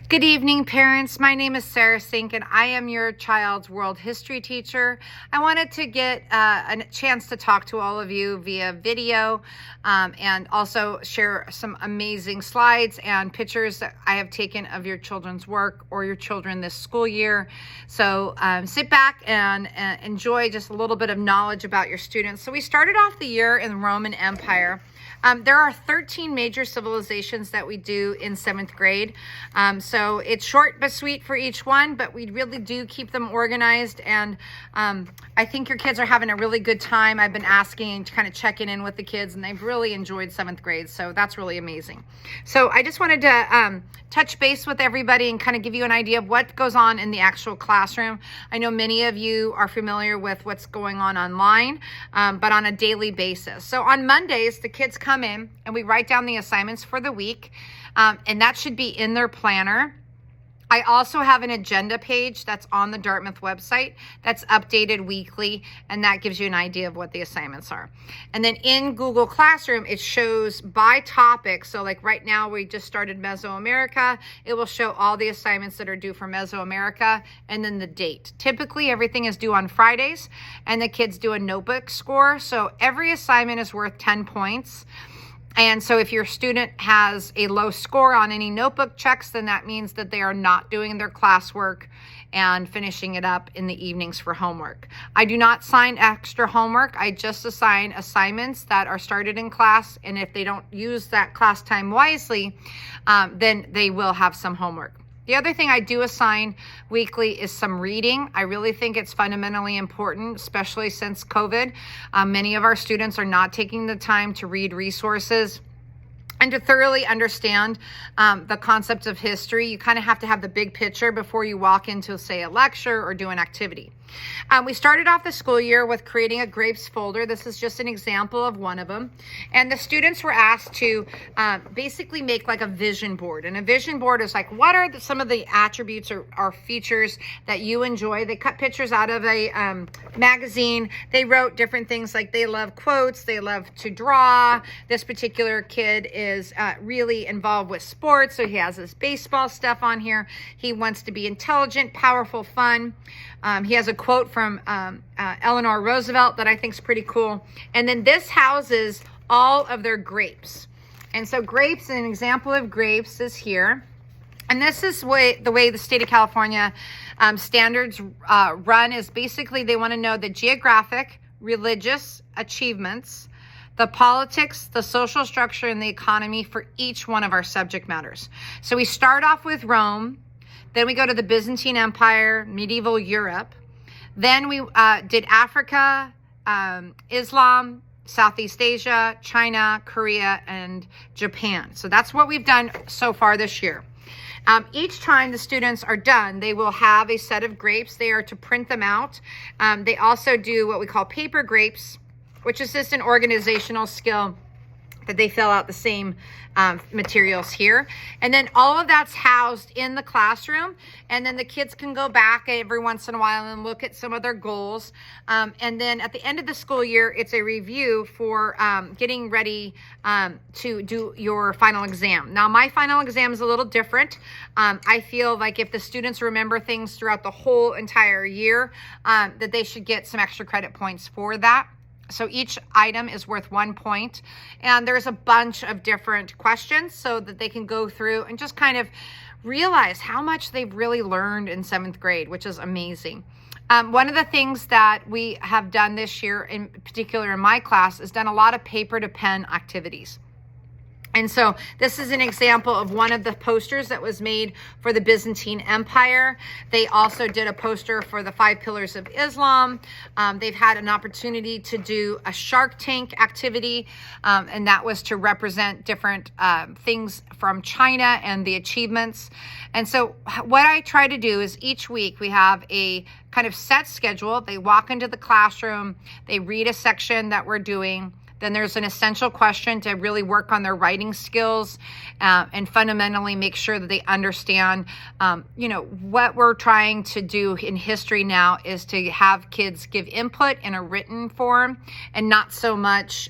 Good evening, parents. My name is Sarah Sink, and I am your child's world history teacher. I wanted to get a chance to talk to all of you via video and also share some amazing slides and pictures that I have taken of your children's work or your children this school year. So sit back and enjoy just a little bit of knowledge about your students. So we started off the year in the Roman Empire. There are 13 major civilizations that we do in 7th grade. So it's short but sweet for each one, but we really do keep them organized. And I think your kids are having a really good time. I've been asking to kind of checking in with the kids, and they've really enjoyed 7th grade. So that's really amazing. So I just wanted to touch base with everybody and kind of give you an idea of what goes on in the actual classroom. I know many of you are familiar with what's going on online, but on a daily basis. So on Mondays, the kids come in and we write down the assignments for the week, and that should be in their planner. I also have an agenda page that's on the Dartmouth website that's updated weekly, and that gives you an idea of what the assignments are. And then in Google Classroom, it shows by topic. So like right now, we just started Mesoamerica. It will show all the assignments that are due for Mesoamerica and then the date. Typically, everything is due on Fridays, and the kids do a notebook score. So every assignment is worth 10 points. And so if your student has a low score on any notebook checks, then that means that they are not doing their classwork and finishing it up in the evenings for homework. I do not assign extra homework. I just assign assignments that are started in class. And if they don't use that class time wisely, then they will have some homework. The other thing I do assign weekly is some reading. I really think it's fundamentally important, especially since COVID. Many of our students are not taking the time to read resources and to thoroughly understand the concept of history. You kind of have to have the big picture before you walk into, say, a lecture or do an activity. We started off the school year with creating a grapes folder. This is just an example of one of them. And the students were asked to basically make like a vision board. And a vision board is like, what are some of the attributes or features that you enjoy? They cut pictures out of a magazine. They wrote different things like they love quotes. They love to draw. This particular kid is really involved with sports. So he has his baseball stuff on here. He wants to be intelligent, powerful, fun. He has a quote from Eleanor Roosevelt that I think is pretty cool. And then this houses all of their grapes. And so grapes, an example of grapes is here. And this is the way the state of California standards run is basically they want to know the geographic, religious achievements, the politics, the social structure, and the economy for each one of our subject matters. So we start off with Rome. Then we go to the Byzantine Empire, medieval Europe. Then we did Africa, Islam, Southeast Asia, China, Korea, and Japan. So that's what we've done so far this year. Each time the students are done, they will have a set of grapes. They are to print them out. They also do what we call paper grapes, which is just an organizational skill that they fill out the same materials here. And then all of that's housed in the classroom. And then the kids can go back every once in a while and look at some of their goals. And then at the end of the school year, it's a review for getting ready to do your final exam. Now, my final exam is a little different. I feel like if the students remember things throughout the whole entire year, that they should get some extra credit points for that. So each item is worth 1 point, and there's a bunch of different questions so that they can go through and just kind of realize how much they've really learned in 7th grade, which is amazing. One of the things that we have done this year, in particular in my class, is done a lot of paper to pen activities. And so this is an example of one of the posters that was made for the Byzantine Empire. They also did a poster for the 5 Pillars of Islam. They've had an opportunity to do a Shark Tank activity, and that was to represent different things from China and the achievements. And so what I try to do is each week we have a kind of set schedule. They walk into the classroom, they read a section that we're doing. Then there's an essential question to really work on their writing skills and fundamentally make sure that they understand, what we're trying to do in history now is to have kids give input in a written form and not so much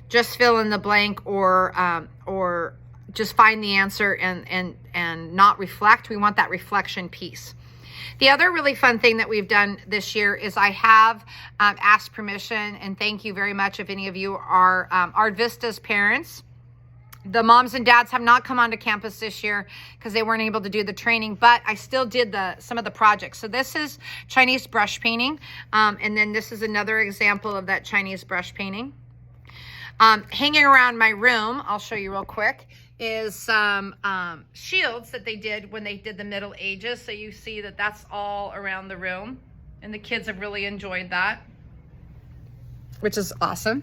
just fill in the blank or just find the answer and not reflect. We want that reflection piece. The other really fun thing that we've done this year is I have asked permission, and thank you very much if any of you are Art Vista's parents. The moms and dads have not come onto campus this year because they weren't able to do the training, but I still did some of the projects. So this is Chinese brush painting, and then this is another example of that Chinese brush painting. Hanging around my room, I'll show you real quick, is some shields that they did when they did the Middle Ages. So you see that that's all around the room, and the kids have really enjoyed that, which is awesome.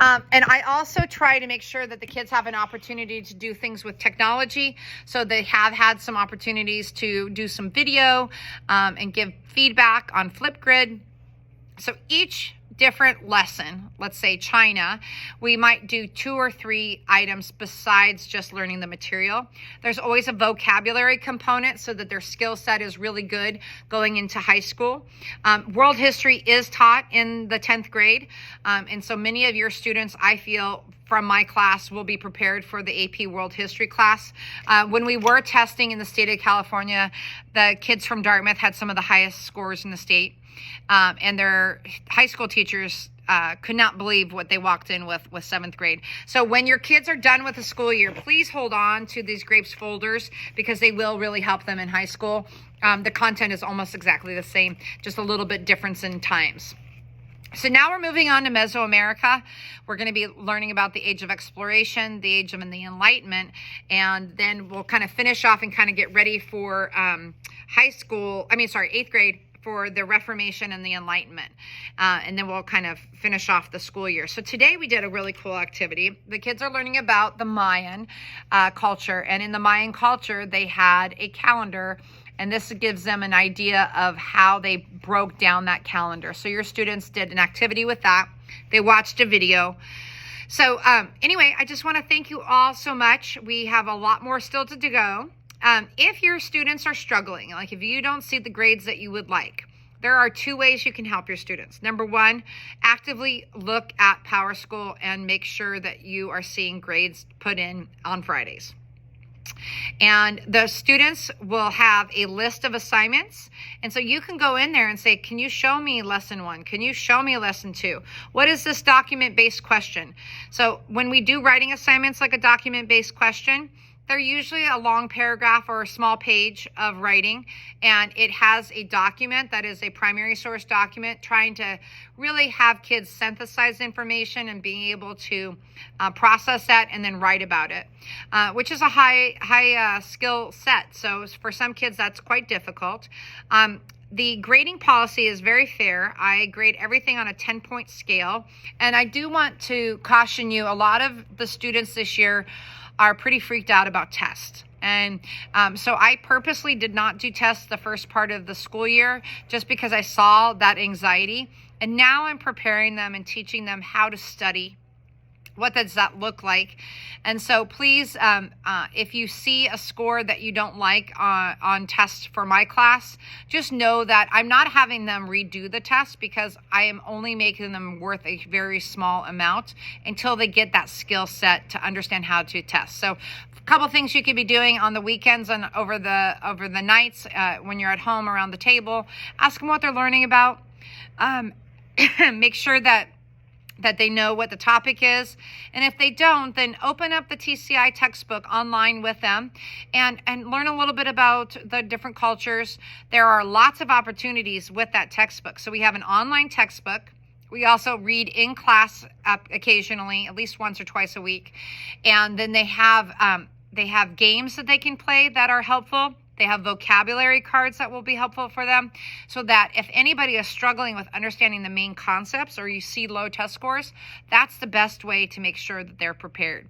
And I also try to make sure that the kids have an opportunity to do things with technology. So they have had some opportunities to do some video and give feedback on Flipgrid. So each different lesson, let's say China, we might do 2 or 3 items besides just learning the material. There's always a vocabulary component so that their skill set is really good going into high school. World history is taught in the 10th grade. And so many of your students, I feel, from my class will be prepared for the AP World History class. When we were testing in the state of California, the kids from Dartmouth had some of the highest scores in the state. And their high school teachers could not believe what they walked in with 7th grade. So when your kids are done with the school year, please hold on to these Grapes folders because they will really help them in high school. The content is almost exactly the same, just a little bit difference in times. So now we're moving on to Mesoamerica. We're going to be learning about the Age of Exploration, the Age of the Enlightenment, and then we'll kind of finish off and kind of get ready for 8th grade, for the Reformation and the Enlightenment. And then we'll kind of finish off the school year. So today we did a really cool activity. The kids are learning about the Mayan culture. And in the Mayan culture, they had a calendar, and this gives them an idea of how they broke down that calendar. So your students did an activity with that. They watched a video. So anyway, I just want to thank you all so much. We have a lot more still to go. If your students are struggling, like if you don't see the grades that you would like, there are 2 ways you can help your students. Number 1, actively look at PowerSchool and make sure that you are seeing grades put in on Fridays. And the students will have a list of assignments. And so you can go in there and say, can you show me lesson 1? Can you show me lesson 2? What is this document-based question? So when we do writing assignments like a document-based question, they're usually a long paragraph or a small page of writing, and it has a document that is a primary source document trying to really have kids synthesize information and being able to process that and then write about it, which is a high skill set. So for some kids, that's quite difficult. The grading policy is very fair. I grade everything on a 10-point scale, and I do want to caution you, a lot of the students this year are pretty freaked out about tests. And so I purposely did not do tests the first part of the school year just because I saw that anxiety. And now I'm preparing them and teaching them how to study. What does that look like? And so please, if you see a score that you don't like on tests for my class, just know that I'm not having them redo the test because I am only making them worth a very small amount until they get that skill set to understand how to test. So a couple things you could be doing on the weekends and over the nights when you're at home around the table. Ask them what they're learning about. Make sure that they know what the topic is. And if they don't, then open up the TCI textbook online with them and learn a little bit about the different cultures. There are lots of opportunities with that textbook. So we have an online textbook. We also read in class occasionally, at least once or twice a week. And then they have games that they can play that are helpful. They have vocabulary cards that will be helpful for them so that if anybody is struggling with understanding the main concepts or you see low test scores, that's the best way to make sure that they're prepared.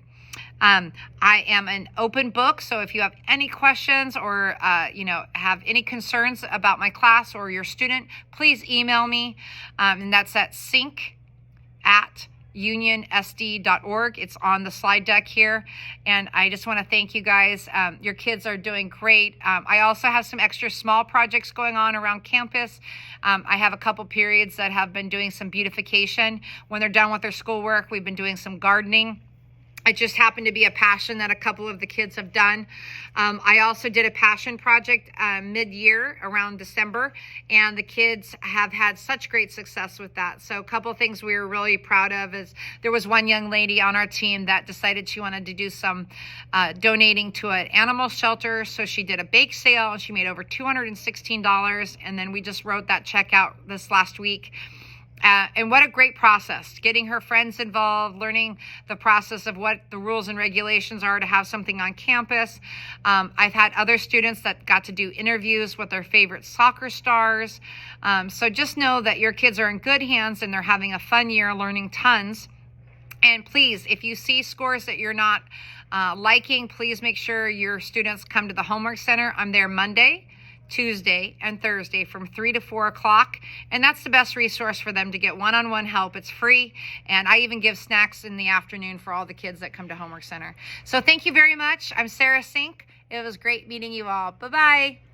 I am an open book, so if you have any questions or have any concerns about my class or your student, please email me, and that's at sync@unionsd.org. It's on the slide deck here. And I just want to thank you guys. Your kids are doing great. I also have some extra small projects going on around campus. I have a couple periods that have been doing some beautification. When they're done with their schoolwork, we've been doing some gardening. It just happened to be a passion that a couple of the kids have done. I also did a passion project mid-year around December, and the kids have had such great success with that. So a couple of things we were really proud of is there was one young lady on our team that decided she wanted to do some donating to an animal shelter. So she did a bake sale and she made over $216. And then we just wrote that check out this last week. And what a great process, getting her friends involved, learning the process of what the rules and regulations are to have something on campus. I've had other students that got to do interviews with their favorite soccer stars. So just know that your kids are in good hands and they're having a fun year learning tons. And please, if you see scores that you're not liking, please make sure your students come to the Homework Center. I'm there Monday, Tuesday, and Thursday from 3 to 4 o'clock. And that's the best resource for them to get one-on-one help. It's free. And I even give snacks in the afternoon for all the kids that come to Homework Center. So thank you very much. I'm Sarah Sink. It was great meeting you all. Bye-bye.